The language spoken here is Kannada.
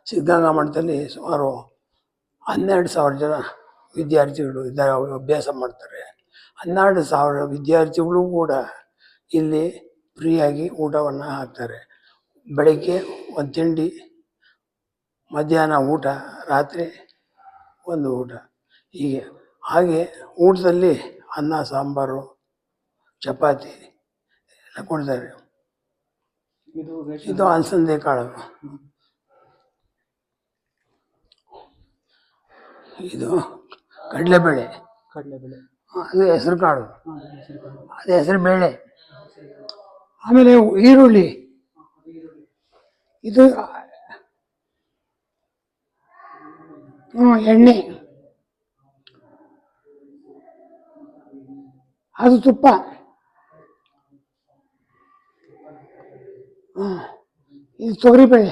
ಸಿದ್ಧಗಂಗಾ ಮಠದಲ್ಲಿ ಸುಮಾರು 12,000 ಜನ ವಿದ್ಯಾರ್ಥಿಗಳು ಇದ್ದಾರೆ, ಅಭ್ಯಾಸ ಮಾಡ್ತಾರೆ. 12,000 ವಿದ್ಯಾರ್ಥಿಗಳು ಕೂಡ ಇಲ್ಲಿ ಫ್ರೀಯಾಗಿ ಊಟವನ್ನು ಹಾಕ್ತಾರೆ. ಬೆಳಗ್ಗೆ ಒಂದು ತಿಂಡಿ, ಮಧ್ಯಾಹ್ನ ಊಟ, ರಾತ್ರಿ ಒಂದು ಊಟ, ಹೀಗೆ. ಹಾಗೆ ಊಟದಲ್ಲಿ ಅನ್ನ ಸಾಂಬಾರು ಚಪಾತಿ ಎಲ್ಲ ಕೊಡ್ತಾರೆ. ಇದು ಅಲಸಂದೆ ಕಾಳು, ಇದು ಕಡಲೆಬೇಳೆ, ಅದು ಹೆಸರು ಕಾಳು, ಅದು ಹೆಸರು ಬೇಳೆ. ಆಮೇಲೆ ಈರುಳ್ಳಿ, ಇದು ಎಣ್ಣೆ, ಅದು ತುಪ್ಪ, ಇದು ತೊಗರಿಬೇಳೆ,